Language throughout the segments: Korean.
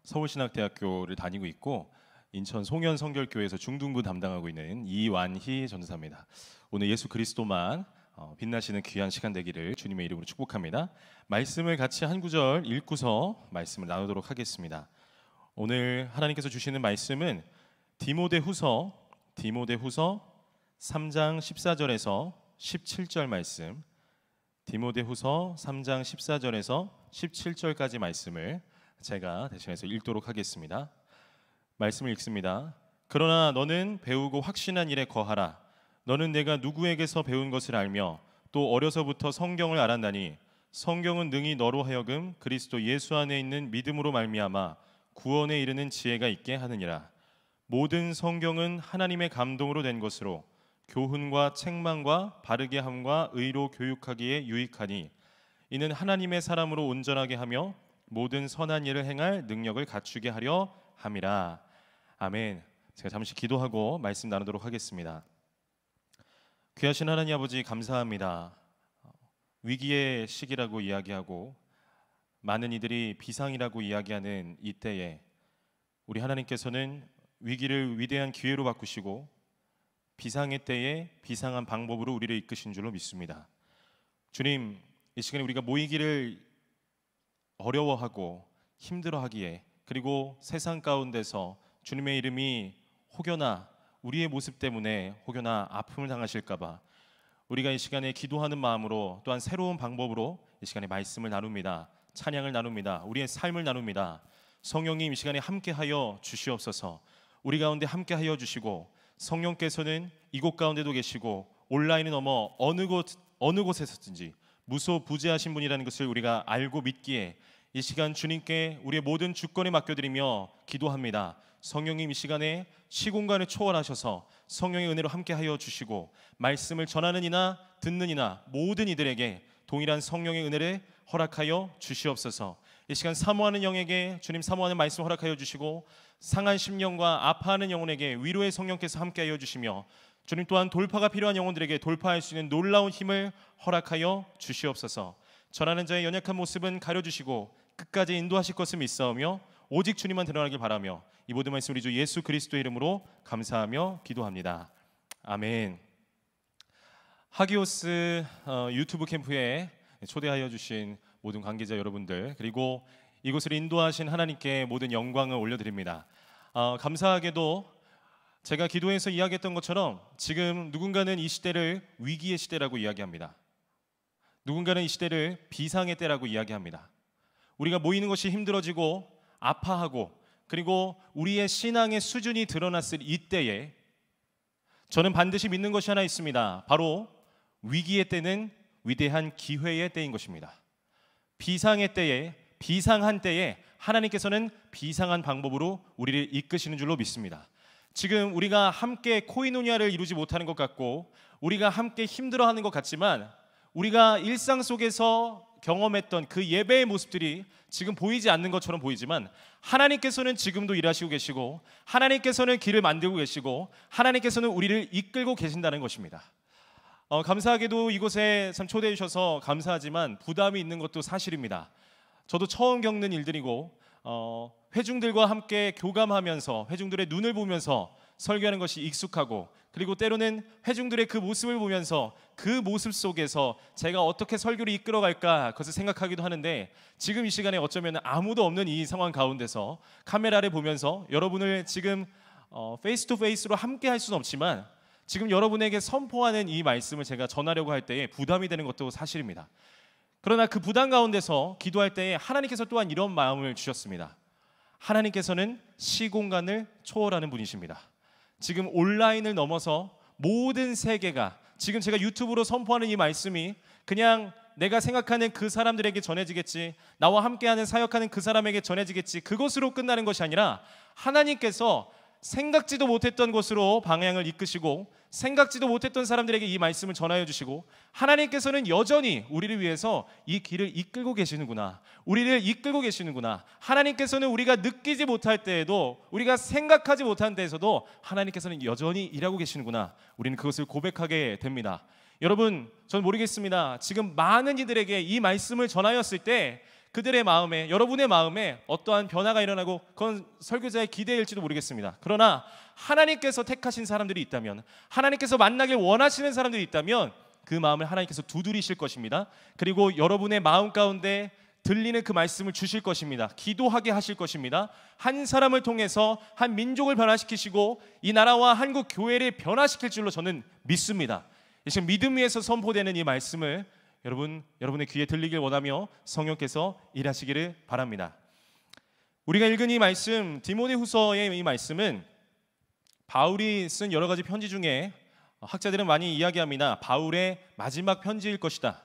서울신학대학교를 다니고 있고 인천 송현 성결교회에서 중등부 담당하고 있는 이완희 전도사입니다. 오늘 예수 그리스도만 빛나시는 귀한 시간 되기를 주님의 이름으로 축복합니다. 말씀을 같이 한 구절 읽고서 말씀을 나누도록 하겠습니다. 오늘 하나님께서 주시는 말씀은 디모데후서 3장 14절에서 17절 말씀, 디모데후서 3장 14절에서 17절까지 말씀을 제가 대신해서 읽도록 하겠습니다. 말씀을 읽습니다. 그러나 너는 배우고 확신한 일에 거하라. 너는 내가 누구에게서 배운 것을 알며 또 어려서부터 성경을 알았나니 성경은 능히 너로 하여금 그리스도 예수 안에 있는 믿음으로 말미암아 구원에 이르는 지혜가 있게 하느니라. 모든 성경은 하나님의 감동으로 된 것으로 교훈과 책망과 바르게 함과 의로 교육하기에 유익하니 이는 하나님의 사람으로 온전하게 하며 모든 선한 일을 행할 능력을 갖추게 하려 함이라. 아멘. 제가 잠시 기도하고 말씀 나누도록 하겠습니다. 귀하신 하나님 아버지, 감사합니다. 위기의 시기라고 이야기하고 많은 이들이 비상이라고 이야기하는 이때에 우리 하나님께서는 위기를 위대한 기회로 바꾸시고 비상의 때에 비상한 방법으로 우리를 이끄신 줄로 믿습니다. 주님, 이 시간에 우리가 모이기를 어려워하고 힘들어하기에, 그리고 세상 가운데서 주님의 이름이 혹여나 우리의 모습 때문에 혹여나 아픔을 당하실까봐 우리가 이 시간에 기도하는 마음으로 또한 새로운 방법으로 이 시간에 말씀을 나눕니다. 찬양을 나눕니다. 우리의 삶을 나눕니다. 성령님, 이 시간에 함께하여 주시옵소서. 우리 가운데 함께하여 주시고 성령께서는 이곳 가운데도 계시고 온라인을 넘어 어느 곳에서든지 무소부재하신 분이라는 것을 우리가 알고 믿기에 이 시간 주님께 우리의 모든 주권을 맡겨드리며 기도합니다. 성령님, 이 시간에 시공간을 초월하셔서 성령의 은혜로 함께하여 주시고 말씀을 전하는 이나 듣는 이나 모든 이들에게 동일한 성령의 은혜를 허락하여 주시옵소서. 이 시간 사모하는 영에게 주님 사모하는 말씀 허락하여 주시고 상한 심령과 아파하는 영혼에게 위로의 성령께서 함께하여 주시며 주님 또한 돌파가 필요한 영혼들에게 돌파할 수 있는 놀라운 힘을 허락하여 주시옵소서. 전하는 자의 연약한 모습은 가려주시고 끝까지 인도하실 것을 믿사오며 오직 주님만 드러나길 바라며 이 모든 말씀 우리 주 예수 그리스도의 이름으로 감사하며 기도합니다. 아멘. 하기오스 유튜브 캠프에 초대하여 주신 모든 관계자 여러분들, 그리고 이곳을 인도하신 하나님께 모든 영광을 올려드립니다. 감사하게도 제가 기도에서 이야기했던 것처럼 지금 누군가는 이 시대를 위기의 시대라고 이야기합니다. 누군가는 이 시대를 비상의 때라고 이야기합니다. 우리가 모이는 것이 힘들어지고 아파하고 그리고 우리의 신앙의 수준이 드러났을 이때에 저는 반드시 믿는 것이 하나 있습니다. 바로 위기의 때는 위대한 기회의 때인 것입니다. 비상의 때에, 비상한 때에 하나님께서는 비상한 방법으로 우리를 이끄시는 줄로 믿습니다. 지금 우리가 함께 코이노니아를 이루지 못하는 것 같고 우리가 함께 힘들어하는 것 같지만 우리가 일상 속에서 경험했던 그 예배의 모습들이 지금 보이지 않는 것처럼 보이지만 하나님께서는 지금도 일하시고 계시고 하나님께서는 길을 만들고 계시고 하나님께서는 우리를 이끌고 계신다는 것입니다. 감사하게도 이곳에 참 초대해 주셔서 감사하지만 부담이 있는 것도 사실입니다. 저도 처음 겪는 일들이고 회중들과 함께 교감하면서 회중들의 눈을 보면서 설교하는 것이 익숙하고 그리고 때로는 회중들의 그 모습을 보면서 그 모습 속에서 제가 어떻게 설교를 이끌어갈까 그것을 생각하기도 하는데 지금 이 시간에 어쩌면 아무도 없는 이 상황 가운데서 카메라를 보면서 여러분을 지금 페이스 투 페이스로 함께 할 수는 없지만 지금 여러분에게 선포하는 이 말씀을 제가 전하려고 할 때에 부담이 되는 것도 사실입니다. 그러나 그 부담 가운데서 기도할 때에 하나님께서 또한 이런 마음을 주셨습니다. 하나님께서는 시공간을 초월하는 분이십니다. 지금 온라인을 넘어서 모든 세계가 지금 제가 유튜브로 선포하는 이 말씀이 그냥 내가 생각하는 그 사람들에게 전해지겠지, 나와 함께하는 사역하는 그 사람에게 전해지겠지, 그것으로 끝나는 것이 아니라 하나님께서 생각지도 못했던 곳으로 방향을 이끄시고 생각지도 못했던 사람들에게 이 말씀을 전하여 주시고 하나님께서는 여전히 우리를 위해서 이 길을 이끌고 계시는구나, 우리를 이끌고 계시는구나. 하나님께서는 우리가 느끼지 못할 때에도, 우리가 생각하지 못한 때에서도 하나님께서는 여전히 일하고 계시는구나. 우리는 그것을 고백하게 됩니다. 여러분, 전 모르겠습니다. 지금 많은 이들에게 이 말씀을 전하였을 때 그들의 마음에, 여러분의 마음에 어떠한 변화가 일어나고 그건 설교자의 기대일지도 모르겠습니다. 그러나 하나님께서 택하신 사람들이 있다면, 하나님께서 만나길 원하시는 사람들이 있다면 그 마음을 하나님께서 두드리실 것입니다. 그리고 여러분의 마음 가운데 들리는 그 말씀을 주실 것입니다. 기도하게 하실 것입니다. 한 사람을 통해서 한 민족을 변화시키시고 이 나라와 한국 교회를 변화시킬 줄로 저는 믿습니다. 지금 믿음 위에서 선포되는 이 말씀을 여러분의 귀에 들리길 원하며 성령께서 일하시기를 바랍니다. 우리가 읽은 이 말씀, 디모데후서의 이 말씀은 바울이 쓴 여러 가지 편지 중에 학자들은 많이 이야기합니다. 바울의 마지막 편지일 것이다.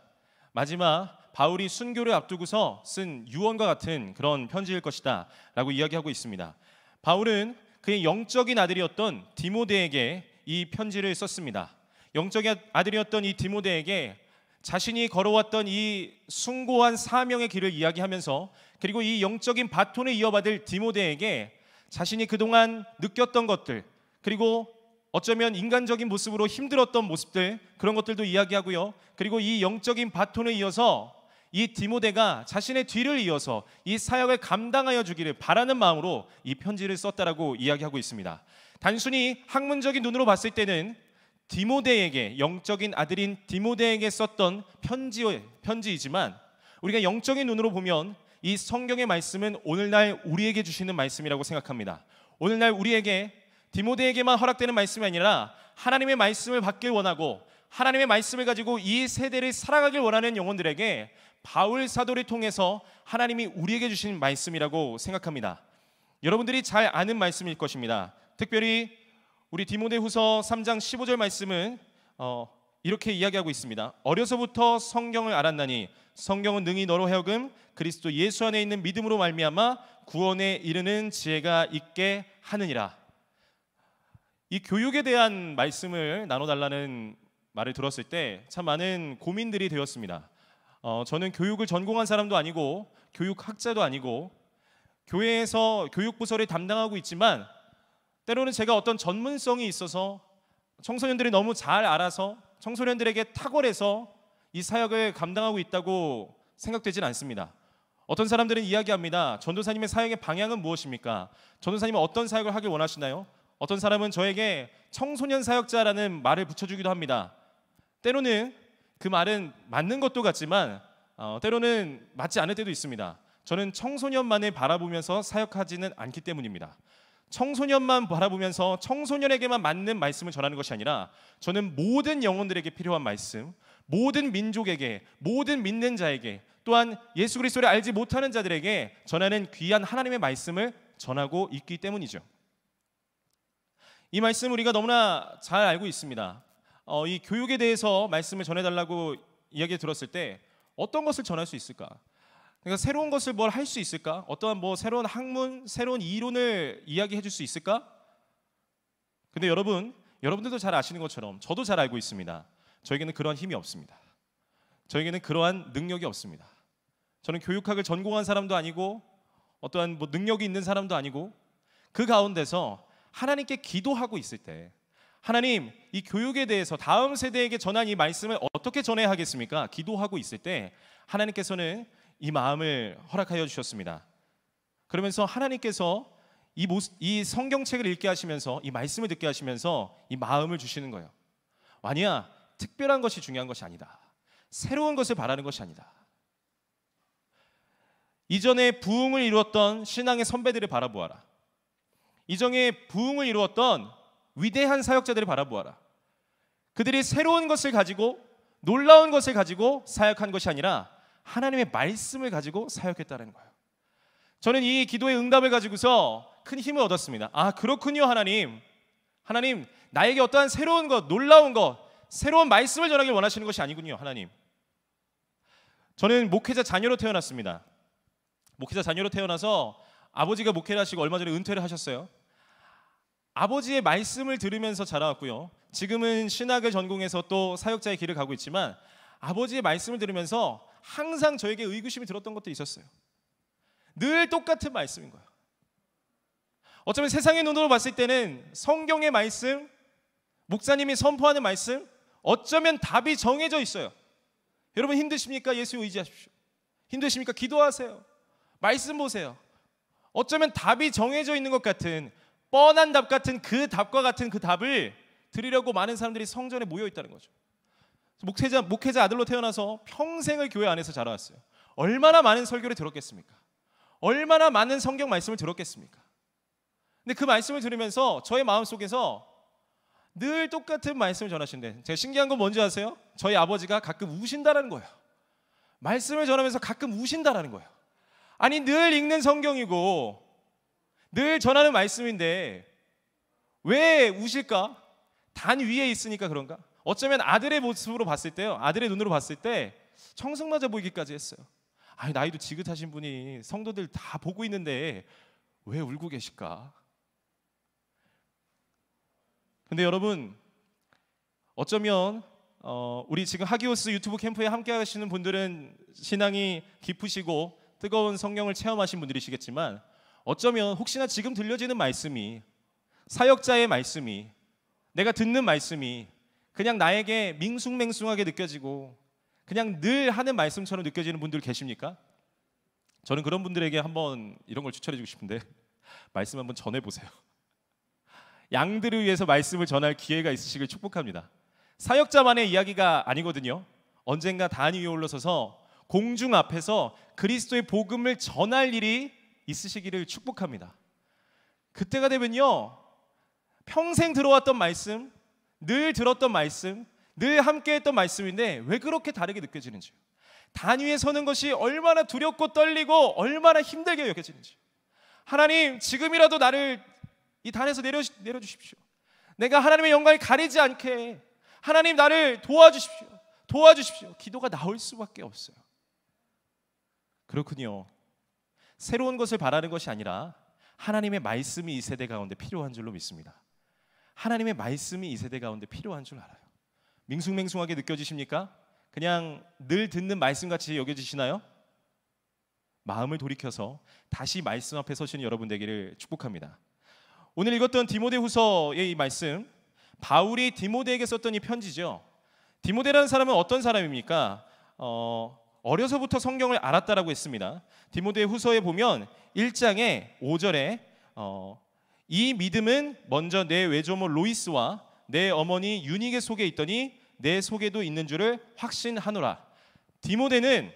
마지막 바울이 순교를 앞두고서 쓴 유언과 같은 그런 편지일 것이다 라고 이야기하고 있습니다. 바울은 그의 영적인 아들이었던 디모데에게 이 편지를 썼습니다. 영적인 아들이었던 이 디모데에게 자신이 걸어왔던 이 숭고한 사명의 길을 이야기하면서, 그리고 이 영적인 바톤을 이어받을 디모데에게 자신이 그동안 느꼈던 것들, 그리고 어쩌면 인간적인 모습으로 힘들었던 모습들, 그런 것들도 이야기하고요. 그리고 이 영적인 바톤을 이어서 이 디모데가 자신의 뒤를 이어서 이 사역을 감당하여 주기를 바라는 마음으로 이 편지를 썼다라고 이야기하고 있습니다. 단순히 학문적인 눈으로 봤을 때는 디모데에게, 영적인 아들인 디모데에게 썼던 편지이지만 우리가 영적인 눈으로 보면 이 성경의 말씀은 오늘날 우리에게 주시는 말씀이라고 생각합니다. 오늘날 우리에게, 디모데에게만 허락되는 말씀이 아니라 하나님의 말씀을 받길 원하고 하나님의 말씀을 가지고 이 세대를 살아가길 원하는 영혼들에게 바울 사도를 통해서 하나님이 우리에게 주신 말씀이라고 생각합니다. 여러분들이 잘 아는 말씀일 것입니다. 특별히 우리 디모데후서 3장 15절 말씀은 이렇게 이야기하고 있습니다. 어려서부터 성경을 알았나니 성경은 능히 너로 하여금 그리스도 예수 안에 있는 믿음으로 말미암아 구원에 이르는 지혜가 있게 하느니라. 이 교육에 대한 말씀을 나눠달라는 말을 들었을 때 참 많은 고민들이 되었습니다. 저는 교육을 전공한 사람도 아니고 교육학자도 아니고 교회에서 교육부서를 담당하고 있지만 때로는 제가 어떤 전문성이 있어서 청소년들이 너무 잘 알아서 청소년들에게 탁월해서 이 사역을 감당하고 있다고 생각되진 않습니다. 어떤 사람들은 이야기합니다. 전도사님의 사역의 방향은 무엇입니까? 전도사님은 어떤 사역을 하길 원하시나요? 어떤 사람은 저에게 청소년 사역자라는 말을 붙여주기도 합니다. 때로는 그 말은 맞는 것도 같지만 때로는 맞지 않을 때도 있습니다. 저는 청소년만을 바라보면서 사역하지는 않기 때문입니다. 청소년만 바라보면서 청소년에게만 맞는 말씀을 전하는 것이 아니라 저는 모든 영혼들에게 필요한 말씀, 모든 민족에게, 모든 믿는 자에게, 또한 예수 그리스도를 알지 못하는 자들에게 전하는 귀한 하나님의 말씀을 전하고 있기 때문이죠. 이 말씀 우리가 너무나 잘 알고 있습니다. 이 교육에 대해서 말씀을 전해달라고 이야기 들었을 때 어떤 것을 전할 수 있을까? 그러니까 새로운 것을 뭘 할 수 있을까? 어떠한 새로운 학문, 새로운 이론을 이야기해 줄 수 있을까? 근데 여러분들도 잘 아시는 것처럼 저도 잘 알고 있습니다. 저에게는 그러한 힘이 없습니다. 저에게는 그러한 능력이 없습니다. 저는 교육학을 전공한 사람도 아니고 어떠한 능력이 있는 사람도 아니고 그 가운데서 하나님께 기도하고 있을 때 하나님, 이 교육에 대해서 다음 세대에게 전한 이 말씀을 어떻게 전해야 하겠습니까? 기도하고 있을 때 하나님께서는 이 마음을 허락하여 주셨습니다. 그러면서 하나님께서 이 성경책을 읽게 하시면서 이 말씀을 듣게 하시면서 이 마음을 주시는 거예요. 아니야, 특별한 것이 중요한 것이 아니다. 새로운 것을 바라는 것이 아니다. 이전에 부흥을 이루었던 신앙의 선배들을 바라보아라. 이전에 부흥을 이루었던 위대한 사역자들을 바라보아라. 그들이 새로운 것을 가지고, 놀라운 것을 가지고 사역한 것이 아니라 하나님의 말씀을 가지고 사역했다는 거예요. 저는 이 기도의 응답을 가지고서 큰 힘을 얻었습니다. 아, 그렇군요. 하나님 나에게 어떠한 새로운 것, 놀라운 것, 새로운 말씀을 전하길 원하시는 것이 아니군요. 하나님, 저는 목회자 자녀로 태어났습니다. 목회자 자녀로 태어나서 아버지가 목회를 하시고 얼마 전에 은퇴를 하셨어요. 아버지의 말씀을 들으면서 자라왔고요. 지금은 신학을 전공해서 또 사역자의 길을 가고 있지만 아버지의 말씀을 들으면서 항상 저에게 의구심이 들었던 것도 있었어요. 늘 똑같은 말씀인 거예요. 어쩌면 세상의 눈으로 봤을 때는 성경의 말씀, 목사님이 선포하는 말씀, 어쩌면 답이 정해져 있어요. 여러분 힘드십니까? 예수 의지하십시오. 힘드십니까? 기도하세요. 말씀 보세요. 어쩌면 답이 정해져 있는 것 같은, 뻔한 답 같은 그 답과 같은 그 답을 드리려고 많은 사람들이 성전에 모여 있다는 거죠. 목회자 아들로 태어나서 평생을 교회 안에서 자라왔어요. 얼마나 많은 설교를 들었겠습니까? 얼마나 많은 성경 말씀을 들었겠습니까? 근데 그 말씀을 들으면서 저의 마음속에서 늘 똑같은 말씀을 전하시는데, 제가 신기한 건 뭔지 아세요? 저희 아버지가 가끔 우신다라는 거예요. 말씀을 전하면서 가끔 우신다라는 거예요. 아니, 늘 읽는 성경이고 늘 전하는 말씀인데 왜 우실까? 단 위에 있으니까 그런가? 어쩌면 아들의 모습으로 봤을 때요, 아들의 눈으로 봤을 때 청승맞아 보이기까지 했어요. 아니, 나이도 지긋하신 분이 성도들 다 보고 있는데 왜 울고 계실까? 근데 여러분, 어쩌면 우리 지금 하기오스 유튜브 캠프에 함께 하시는 분들은 신앙이 깊으시고 뜨거운 성경을 체험하신 분들이시겠지만, 어쩌면 혹시나 지금 들려지는 말씀이, 사역자의 말씀이, 내가 듣는 말씀이 그냥 나에게 밍숭맹숭하게 느껴지고 그냥 늘 하는 말씀처럼 느껴지는 분들 계십니까? 저는 그런 분들에게 한번 이런 걸 추천해 주고 싶은데, 말씀 한번 전해보세요. 양들을 위해서 말씀을 전할 기회가 있으시길 축복합니다. 사역자만의 이야기가 아니거든요. 언젠가 단 위에 올라서서 공중 앞에서 그리스도의 복음을 전할 일이 있으시기를 축복합니다. 그때가 되면요, 평생 들어왔던 말씀, 늘 들었던 말씀, 늘 함께했던 말씀인데 왜 그렇게 다르게 느껴지는지, 단 위에 서는 것이 얼마나 두렵고 떨리고 얼마나 힘들게 여겨지는지. 하나님, 지금이라도 나를 이 단에서 내려주십시오. 내가 하나님의 영광을 가리지 않게 하나님, 나를 도와주십시오. 기도가 나올 수밖에 없어요. 그렇군요. 새로운 것을 바라는 것이 아니라 하나님의 말씀이 이 세대 가운데 필요한 줄로 믿습니다. 하나님의 말씀이 이 세대 가운데 필요한 줄 알아요. 밍숭맹숭하게 느껴지십니까? 그냥 늘 듣는 말씀같이 여겨지시나요? 마음을 돌이켜서 다시 말씀 앞에 서시는 여러분 되기를 축복합니다. 오늘 읽었던 디모데후서의 이 말씀, 바울이 디모데에게 썼던 이 편지죠. 디모데라는 사람은 어떤 사람입니까? 어려서부터 성경을 알았다라고 했습니다. 디모데 후서에 보면 1장에 5절에 이 믿음은 먼저 내 외조모 로이스와 내 어머니 유니게 속에 있더니 내 속에도 있는 줄을 확신하노라. 디모데는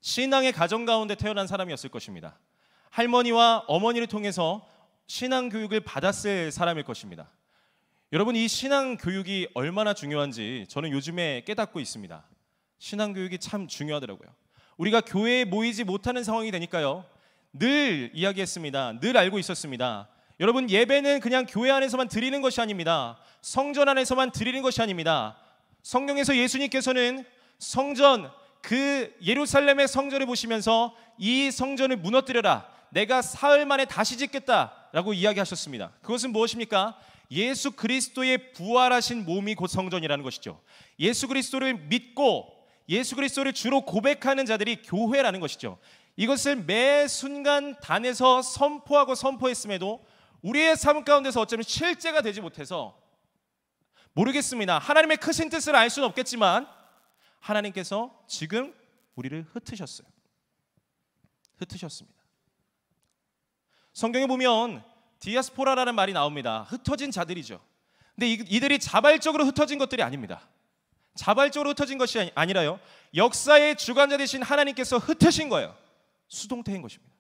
신앙의 가정 가운데 태어난 사람이었을 것입니다. 할머니와 어머니를 통해서 신앙 교육을 받았을 사람일 것입니다. 여러분, 이 신앙 교육이 얼마나 중요한지 저는 요즘에 깨닫고 있습니다. 신앙 교육이 참 중요하더라고요. 우리가 교회에 모이지 못하는 상황이 되니까요, 늘 이야기했습니다. 늘 알고 있었습니다. 여러분, 예배는 그냥 교회 안에서만 드리는 것이 아닙니다. 성전 안에서만 드리는 것이 아닙니다. 성경에서 예수님께서는 성전, 그 예루살렘의 성전을 보시면서 이 성전을 무너뜨려라, 내가 사흘 만에 다시 짓겠다라고 이야기하셨습니다. 그것은 무엇입니까? 예수 그리스도의 부활하신 몸이 곧 성전이라는 것이죠. 예수 그리스도를 믿고 예수 그리스도를 주로 고백하는 자들이 교회라는 것이죠. 이것을 매 순간 단에서 선포하고 선포했음에도 우리의 삶 가운데서 어쩌면 실제가 되지 못해서 모르겠습니다. 하나님의 크신 뜻을 알 수는 없겠지만 하나님께서 지금 우리를 흩으셨어요. 흩으셨습니다. 성경에 보면 디아스포라라는 말이 나옵니다. 흩어진 자들이죠. 근데 이들이 자발적으로 흩어진 것들이 아닙니다. 자발적으로 흩어진 것이 아니라요, 역사의 주관자 되신 하나님께서 흩으신 거예요. 수동태인 것입니다.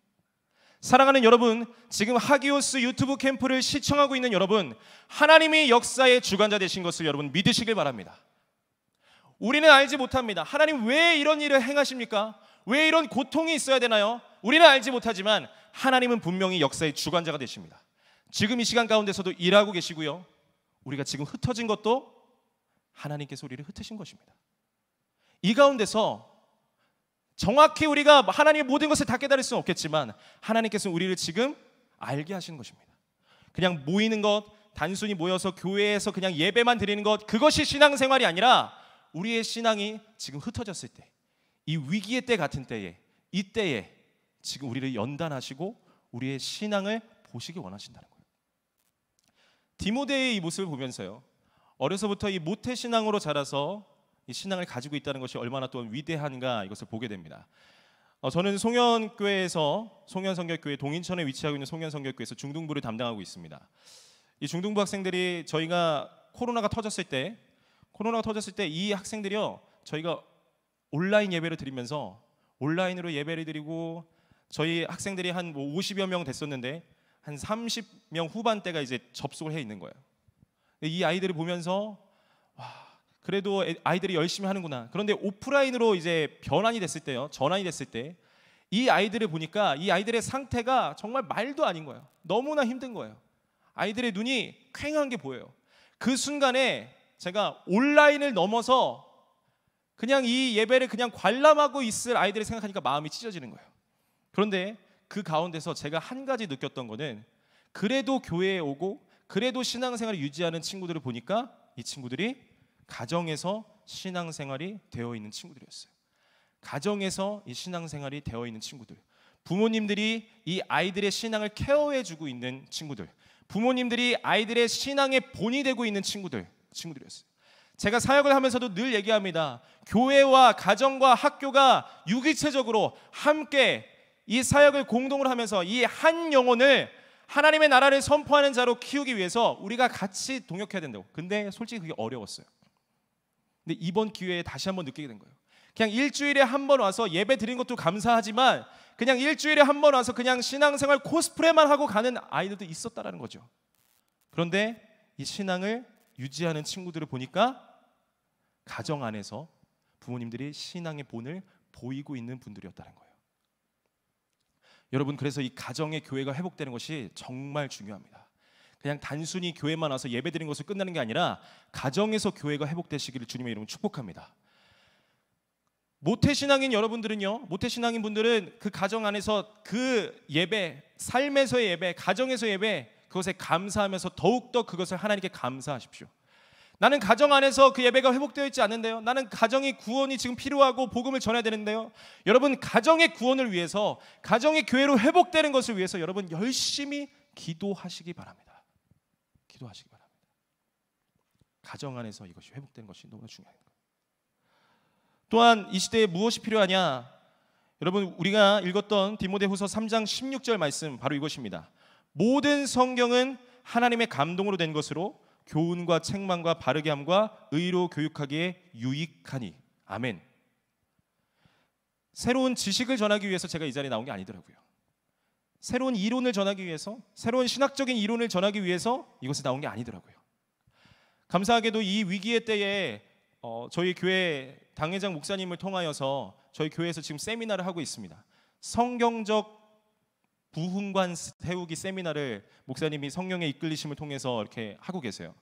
사랑하는 여러분, 지금 하기오스 유튜브 캠프를 시청하고 있는 여러분, 하나님이 역사의 주관자 되신 것을 여러분 믿으시길 바랍니다. 우리는 알지 못합니다. 하나님 왜 이런 일을 행하십니까? 왜 이런 고통이 있어야 되나요? 우리는 알지 못하지만 하나님은 분명히 역사의 주관자가 되십니다. 지금 이 시간 가운데서도 일하고 계시고요, 우리가 지금 흩어진 것도 하나님께서 우리를 흩으신 것입니다. 이 가운데서 정확히 우리가 하나님의 모든 것을 다 깨달을 수는 없겠지만 하나님께서 우리를 지금 알게 하시는 것입니다. 그냥 모이는 것, 단순히 모여서 교회에서 그냥 예배만 드리는 것, 그것이 신앙생활이 아니라 우리의 신앙이 지금 흩어졌을 때, 이 위기의 때 같은 때에, 이 때에 지금 우리를 연단하시고 우리의 신앙을 보시기 원하신다는 거예요. 디모데의 이 모습을 보면서요, 어려서부터 이 모태신앙으로 자라서 이 신앙을 가지고 있다는 것이 얼마나 또 위대한가, 이것을 보게 됩니다. 저는 송년성결교회 동인천에 위치하고 있는 송년성결교회에서 중등부를 담당하고 있습니다. 이 중등부 학생들이 저희가 코로나가 터졌을 때 이 학생들이요, 저희가 온라인 예배를 드리면서 온라인으로 예배를 드리고 저희 학생들이 한 50여 명 됐었는데 한 30명 후반대가 이제 접속을 해 있는 거예요. 이 아이들을 보면서 와, 그래도 아이들이 열심히 하는구나. 그런데 오프라인으로 이제 전환이 됐을 때 이 아이들을 보니까 이 아이들의 상태가 정말 말도 아닌 거예요. 너무나 힘든 거예요. 아이들의 눈이 퀭한 게 보여요. 그 순간에 제가 온라인을 넘어서 그냥 이 예배를 그냥 관람하고 있을 아이들을 생각하니까 마음이 찢어지는 거예요. 그런데 그 가운데서 제가 한 가지 느꼈던 거는, 그래도 교회에 오고 그래도 신앙생활을 유지하는 친구들을 보니까 이 친구들이 가정에서 신앙생활이 되어 있는 친구들이었어요. 가정에서 이 신앙생활이 되어 있는 친구들, 부모님들이 이 아이들의 신앙을 케어해주고 있는 친구들, 부모님들이 아이들의 신앙의 본이 되고 있는 친구들이었어요. 제가 사역을 하면서도 늘 얘기합니다. 교회와 가정과 학교가 유기체적으로 함께 이 사역을 공동으로 하면서 이 한 영혼을 하나님의 나라를 선포하는 자로 키우기 위해서 우리가 같이 동역해야 된다고. 근데 솔직히 그게 어려웠어요. 근데 이번 기회에 다시 한번 느끼게 된 거예요. 그냥 일주일에 한 번 와서 예배 드린 것도 감사하지만 그냥 일주일에 한 번 와서 그냥 신앙생활 코스프레만 하고 가는 아이들도 있었다라는 거죠. 그런데 이 신앙을 유지하는 친구들을 보니까 가정 안에서 부모님들이 신앙의 본을 보이고 있는 분들이었다는 거예요. 여러분, 그래서 이 가정의 교회가 회복되는 것이 정말 중요합니다. 그냥 단순히 교회만 와서 예배드린 것을 끝나는 게 아니라 가정에서 교회가 회복되시기를 주님의 이름으로 축복합니다. 모태신앙인 여러분들은요, 모태신앙인 분들은 그 가정 안에서 그 예배, 삶에서의 예배, 가정에서의 예배, 그것에 감사하면서 더욱더 그것을 하나님께 감사하십시오. 나는 가정 안에서 그 예배가 회복되어 있지 않는데요, 나는 가정의 구원이 지금 필요하고 복음을 전해야 되는데요, 여러분 가정의 구원을 위해서, 가정의 교회로 회복되는 것을 위해서 여러분 열심히 기도하시기 바랍니다. 기도하시기 바랍니다. 가정 안에서 이것이 회복되는 것이 너무나 중요합니다. 또한 이 시대에 무엇이 필요하냐? 여러분, 우리가 읽었던 디모데후서 3장 16절 말씀 바로 이것입니다. 모든 성경은 하나님의 감동으로 된 것으로 교훈과 책망과 바르게 함과 의로 교육하기에 유익하니. 아멘. 새로운 지식을 전하기 위해서 제가 이 자리에 나온 게 아니더라고요. 새로운 이론을 전하기 위해서, 새로운 신학적인 이론을 전하기 위해서 이곳에 나온 게 아니더라고요. 감사하게도 이 위기의 때에 저희 교회 당회장 목사님을 통하여서 저희 교회에서 지금 세미나를 하고 있습니다. 성경적 부흥관 세우기 세미나를 목사님이 성령의 이끌리심을 통해서 이렇게 하고 계세요.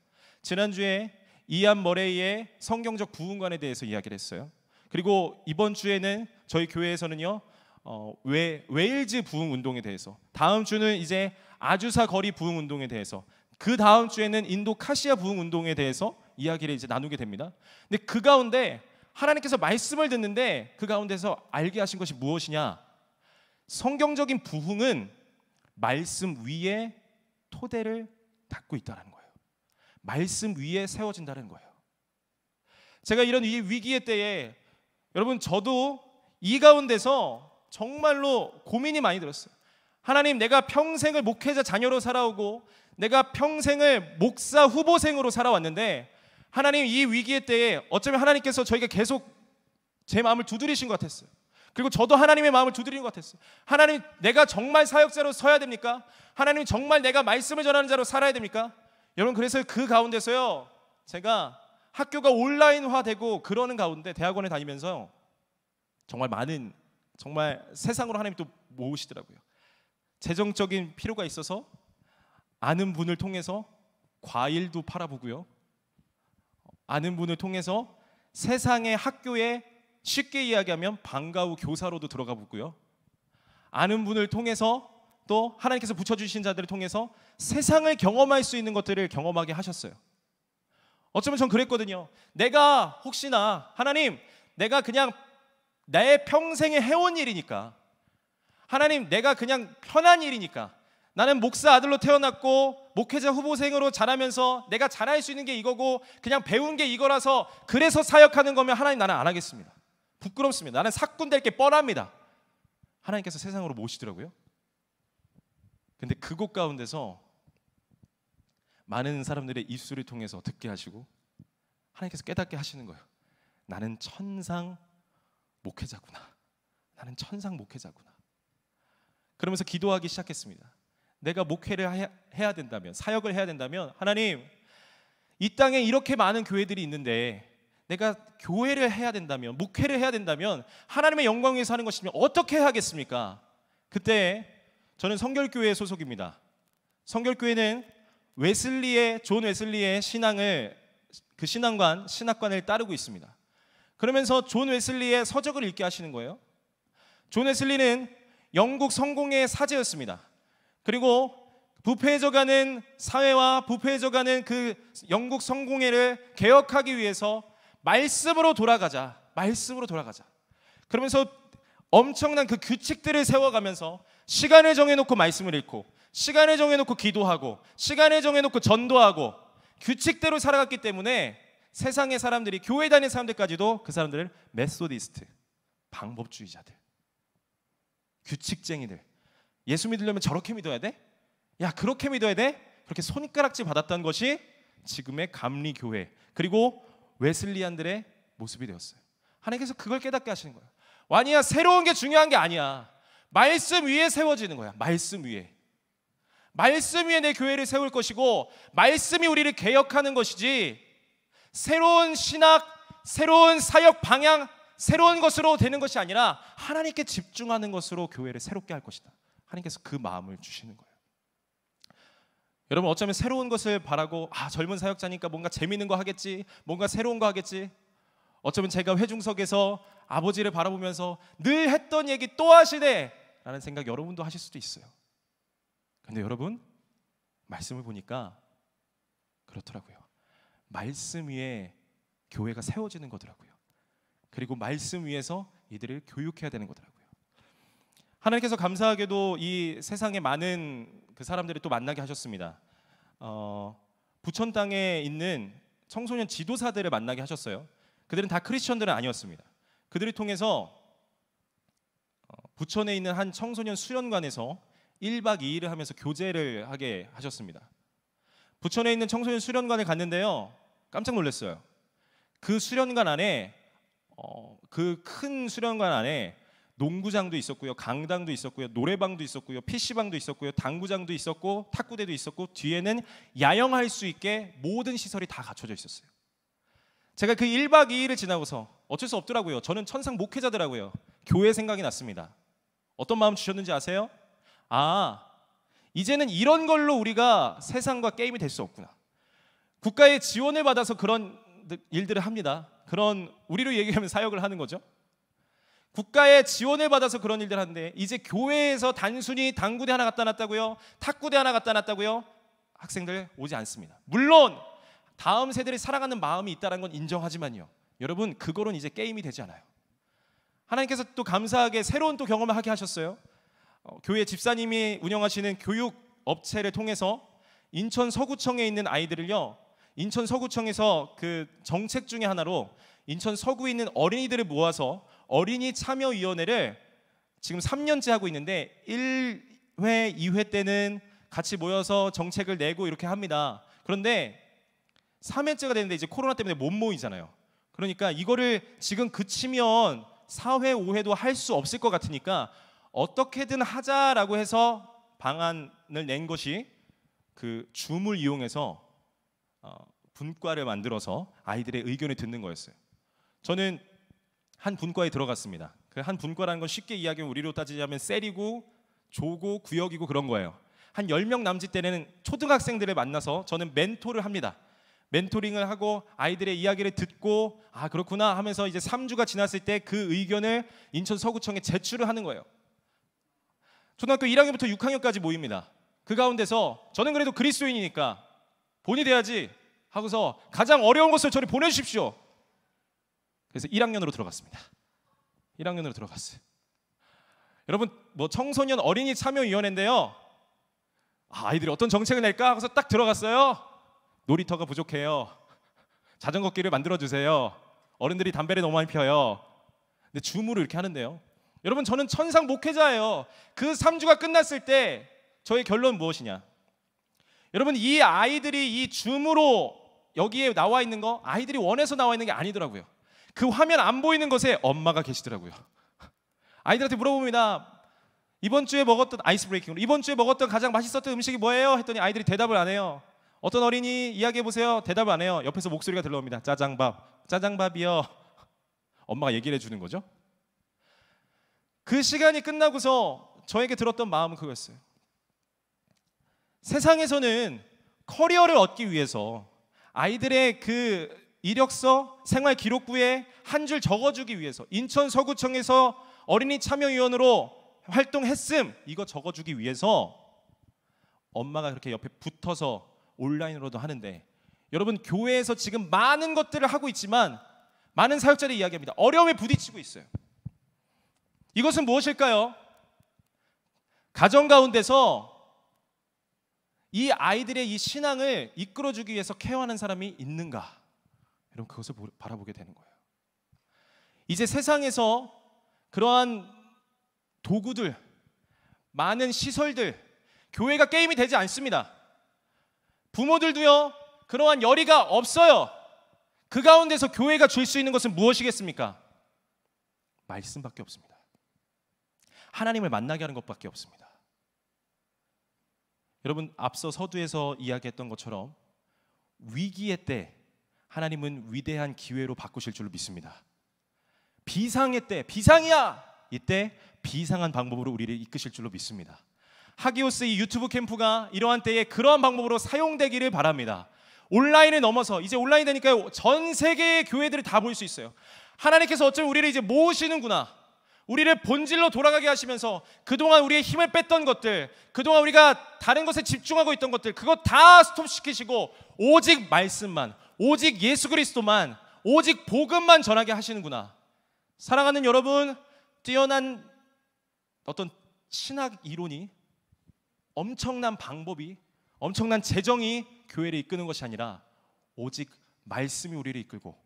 지난주에 이안 머레이의 성경적 부흥관에 대해서 이야기를 했어요. 그리고 이번 주에는 저희 교회에서는요, 웨일즈 부흥 운동에 대해서, 다음 주는 이제 아주사 거리 부흥 운동에 대해서, 그 다음 주에는 인도 카시아 부흥 운동에 대해서 이야기를 이제 나누게 됩니다. 근데 그 가운데 하나님께서 말씀을 듣는데 그 가운데서 알게 하신 것이 무엇이냐? 성경적인 부흥은 말씀 위에 토대를 닦고 있다는 거예요. 말씀 위에 세워진다는 거예요. 제가 이런 이 위기의 때에 여러분, 저도 이 가운데서 정말로 고민이 많이 들었어요. 하나님, 내가 평생을 목회자 자녀로 살아오고 내가 평생을 목사 후보생으로 살아왔는데 하나님, 이 위기의 때에 어쩌면 하나님께서 저에게 계속 제 마음을 두드리신 것 같았어요. 그리고 저도 하나님의 마음을 두드리는 것 같았어요. 하나님, 내가 정말 사역자로 서야 됩니까? 하나님, 정말 내가 말씀을 전하는 자로 살아야 됩니까? 여러분, 그래서 그 가운데서요, 제가 학교가 온라인화되고 그러는 가운데 대학원에 다니면서 정말 세상으로 하나님이 또 모으시더라고요. 재정적인 필요가 있어서 아는 분을 통해서 과일도 팔아보고요, 아는 분을 통해서 세상의 학교에 쉽게 이야기하면 방과 후 교사로도 들어가 보고요, 아는 분을 통해서 또 하나님께서 붙여주신 자들을 통해서 세상을 경험할 수 있는 것들을 경험하게 하셨어요. 어쩌면 전 그랬거든요. 내가 혹시나 하나님, 내가 그냥 내 평생에 해온 일이니까, 하나님, 내가 그냥 편한 일이니까, 나는 목사 아들로 태어났고 목회자 후보생으로 자라면서 내가 잘할 수 있는 게 이거고 그냥 배운 게 이거라서 그래서 사역하는 거면 하나님, 나는 안 하겠습니다. 부끄럽습니다. 나는 사꾼 될 게 뻔합니다. 하나님께서 세상으로 모시더라고요. 근데 그곳 가운데서 많은 사람들의 입술을 통해서 듣게 하시고 하나님께서 깨닫게 하시는 거예요. 나는 천상 목회자구나. 나는 천상 목회자구나. 그러면서 기도하기 시작했습니다. 내가 목회를 해야 된다면, 사역을 해야 된다면, 하나님, 이 땅에 이렇게 많은 교회들이 있는데 내가 교회를 해야 된다면, 목회를 해야 된다면, 하나님의 영광 위해서 하는 것이면 어떻게 해야겠습니까? 그때 저는 성결교회 소속입니다. 성결교회는 존 웨슬리의 신학관을 따르고 있습니다. 그러면서 존 웨슬리의 서적을 읽게 하시는 거예요. 존 웨슬리는 영국 성공의 사제였습니다. 그리고 부패해져가는 사회와 부패해져가는 그 영국 성공회를 개혁하기 위해서 말씀으로 돌아가자. 그러면서 엄청난 그 규칙들을 세워가면서 시간을 정해놓고 말씀을 읽고, 시간을 정해놓고 기도하고, 시간을 정해놓고 전도하고, 규칙대로 살아갔기 때문에 세상의 사람들이, 교회 다니는 사람들까지도 그 사람들을 메소디스트, 방법주의자들, 규칙쟁이들, 예수 믿으려면 저렇게 믿어야 돼? 야, 그렇게 믿어야 돼? 그렇게 손가락질 받았던 것이 지금의 감리교회 그리고 웨슬리안들의 모습이 되었어요. 하나님께서 그걸 깨닫게 하시는 거예요. 아니야, 새로운 게 중요한 게 아니야. 말씀 위에 세워지는 거야. 말씀 위에 내 교회를 세울 것이고, 말씀이 우리를 개혁하는 것이지, 새로운 신학, 새로운 사역 방향, 새로운 것으로 되는 것이 아니라 하나님께 집중하는 것으로 교회를 새롭게 할 것이다. 하나님께서 그 마음을 주시는 거예요. 여러분, 어쩌면 새로운 것을 바라고, 젊은 사역자니까 뭔가 재밌는 거 하겠지, 뭔가 새로운 거 하겠지. 어쩌면 제가 회중석에서 아버지를 바라보면서 늘 했던 얘기 또 하시네 라는 생각 여러분도 하실 수도 있어요. 근데 여러분, 말씀을 보니까 그렇더라고요. 말씀 위에 교회가 세워지는 거더라고요. 그리고 말씀 위에서 이들을 교육해야 되는 거더라고요. 하나님께서 감사하게도 이 세상에 많은 그 사람들을 또 만나게 하셨습니다. 부천 땅에 있는 청소년 지도사들을 만나게 하셨어요. 그들은 다 크리스천들은 아니었습니다. 그들을 통해서 부천에 있는 한 청소년 수련관에서 1박 2일을 하면서 교제를 하게 하셨습니다. 부천에 있는 청소년 수련관을 갔는데요, 깜짝 놀랐어요. 그 수련관 안에, 그 큰 수련관 안에 농구장도 있었고요, 강당도 있었고요, 노래방도 있었고요, PC방도 있었고요, 당구장도 있었고, 탁구대도 있었고, 뒤에는 야영할 수 있게 모든 시설이 다 갖춰져 있었어요. 제가 그 1박 2일을 지나고서 어쩔 수 없더라고요. 저는 천상 목회자더라고요. 교회 생각이 났습니다. 어떤 마음 주셨는지 아세요? 이제는 이런 걸로 우리가 세상과 게임이 될 수 없구나. 국가의 지원을 받아서 그런 일들을 합니다. 그런, 우리로 얘기하면 사역을 하는 거죠. 국가의 지원을 받아서 그런 일들을 하는데, 이제 교회에서 단순히 당구대 하나 갖다 놨다고요, 탁구대 하나 갖다 놨다고요, 학생들 오지 않습니다. 물론 다음 세대를 사랑하는 마음이 있다는 건 인정하지만요, 여러분, 그거는 이제 게임이 되지 않아요. 하나님께서 또 감사하게 새로운 또 경험을 하게 하셨어요. 교회 집사님이 운영하시는 교육 업체를 통해서 인천 서구청에 있는 아이들을요, 인천 서구청에서 그 정책 중에 하나로 인천 서구에 있는 어린이들을 모아서 어린이 참여위원회를 지금 3년째 하고 있는데, 1회, 2회 때는 같이 모여서 정책을 내고 이렇게 합니다. 그런데 3회째가 되는데 이제 코로나 때문에 못 모이잖아요. 그러니까 이거를 지금 그치면 4회, 5회도 할 수 없을 것 같으니까 어떻게든 하자라고 해서 방안을 낸 것이 그 줌을 이용해서 분과를 만들어서 아이들의 의견을 듣는 거였어요. 저는 한 분과에 들어갔습니다. 그 한 분과라는 건 쉽게 이야기하면 우리로 따지자면 셀이고 조고 구역이고 그런 거예요. 한 10명 남짓 되는 초등학생들을 만나서 저는 멘토를 합니다. 멘토링을 하고 아이들의 이야기를 듣고, 그렇구나 하면서 이제 3주가 지났을 때 그 의견을 인천 서구청에 제출을 하는 거예요. 초등학교 1학년부터 6학년까지 모입니다. 그 가운데서 저는 그래도 그리스도인이니까 본이 돼야지 하고서 가장 어려운 것을 저를 보내주십시오. 그래서 1학년으로 들어갔습니다. 1학년으로 들어갔어요. 여러분, 뭐 청소년 어린이 참여위원회인데요, 아이들이 어떤 정책을 낼까 하고서 딱 들어갔어요. 놀이터가 부족해요. 자전거 길을 만들어주세요. 어른들이 담배를 너무 많이 피워요. 근데 줌으로 이렇게 하는데요, 여러분, 저는 천상 목회자예요. 그 3주가 끝났을 때 저의 결론은 무엇이냐? 여러분, 이 아이들이 이 줌으로 여기에 나와 있는 거 아이들이 원해서 나와 있는 게 아니더라고요. 그 화면 안 보이는 것에 엄마가 계시더라고요. 아이들한테 물어봅니다. 이번 주에 먹었던 아이스 브레이킹으로 이번 주에 먹었던 가장 맛있었던 음식이 뭐예요? 했더니 아이들이 대답을 안 해요. 어떤 어린이 이야기해 보세요. 대답을 안 해요. 옆에서 목소리가 들려옵니다. 짜장밥. 짜장밥이요. 엄마가 얘기를 해주는 거죠. 그 시간이 끝나고서 저에게 들었던 마음은 그거였어요. 세상에서는 커리어를 얻기 위해서 아이들의 그 이력서, 생활 기록부에 한 줄 적어주기 위해서 인천 서구청에서 어린이 참여위원으로 활동했음 이거 적어주기 위해서 엄마가 그렇게 옆에 붙어서 온라인으로도 하는데, 여러분, 교회에서 지금 많은 것들을 하고 있지만 많은 사역자들이 이야기합니다. 어려움에 부딪히고 있어요. 이것은 무엇일까요? 가정 가운데서 이 아이들의 이 신앙을 이끌어주기 위해서 케어하는 사람이 있는가? 여러분, 그것을 바라보게 되는 거예요. 이제 세상에서 그러한 도구들, 많은 시설들, 교회가 게임이 되지 않습니다. 부모들도요, 그러한 열의가 없어요. 그 가운데서 교회가 줄 수 있는 것은 무엇이겠습니까? 말씀밖에 없습니다. 하나님을 만나게 하는 것밖에 없습니다. 여러분, 앞서 서두에서 이야기했던 것처럼 위기의 때 하나님은 위대한 기회로 바꾸실 줄로 믿습니다. 비상의 때, 비상이야! 이때 비상한 방법으로 우리를 이끄실 줄로 믿습니다. 하기오스 이 유튜브 캠프가 이러한 때에 그러한 방법으로 사용되기를 바랍니다. 온라인을 넘어서 이제 온라인 되니까 전 세계의 교회들을 다 볼 수 있어요. 하나님께서 어쩌면 우리를 이제 모으시는구나, 우리를 본질로 돌아가게 하시면서 그동안 우리의 힘을 뺐던 것들, 그동안 우리가 다른 것에 집중하고 있던 것들, 그거 다 스톱시키시고 오직 말씀만, 오직 예수 그리스도만, 오직 복음만 전하게 하시는구나. 사랑하는 여러분, 뛰어난 어떤 신학 이론이, 엄청난 방법이, 엄청난 재정이 교회를 이끄는 것이 아니라 오직 말씀이 우리를 이끌고,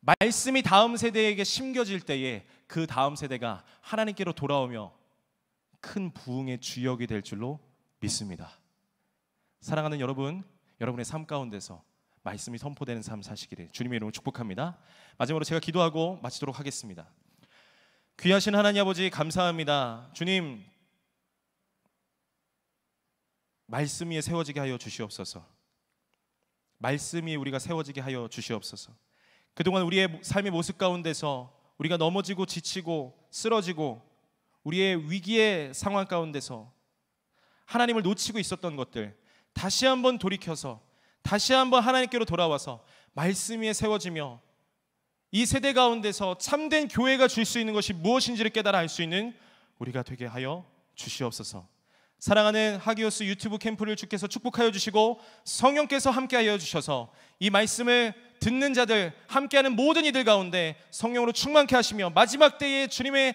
말씀이 다음 세대에게 심겨질 때에 그 다음 세대가 하나님께로 돌아오며 큰 부흥의 주역이 될 줄로 믿습니다. 사랑하는 여러분, 여러분의 삶 가운데서 말씀이 선포되는 삶 사시기를 주님의 이름으로 축복합니다. 마지막으로 제가 기도하고 마치도록 하겠습니다. 귀하신 하나님 아버지, 감사합니다. 주님, 말씀 위에 세워지게 하여 주시옵소서. 말씀 위에 우리가 세워지게 하여 주시옵소서. 그동안 우리의 삶의 모습 가운데서 우리가 넘어지고 지치고 쓰러지고 우리의 위기의 상황 가운데서 하나님을 놓치고 있었던 것들 다시 한번 돌이켜서 다시 한번 하나님께로 돌아와서 말씀 위에 세워지며 이 세대 가운데서 참된 교회가 줄 수 있는 것이 무엇인지를 깨달아 알 수 있는 우리가 되게 하여 주시옵소서. 사랑하는 하기오스 유튜브 캠프를 주께서 축복하여 주시고 성령께서 함께하여 주셔서 이 말씀을 듣는 자들, 함께하는 모든 이들 가운데 성령으로 충만케 하시며 마지막 때에 주님의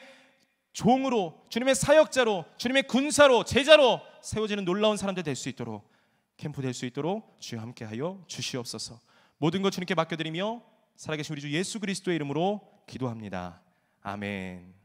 종으로, 주님의 사역자로, 주님의 군사로, 제자로 세워지는 놀라운 사람들 될 수 있도록, 캠프 될 수 있도록 주여 함께하여 주시옵소서. 모든 것 주님께 맡겨드리며 살아계신 우리 주 예수 그리스도의 이름으로 기도합니다. 아멘.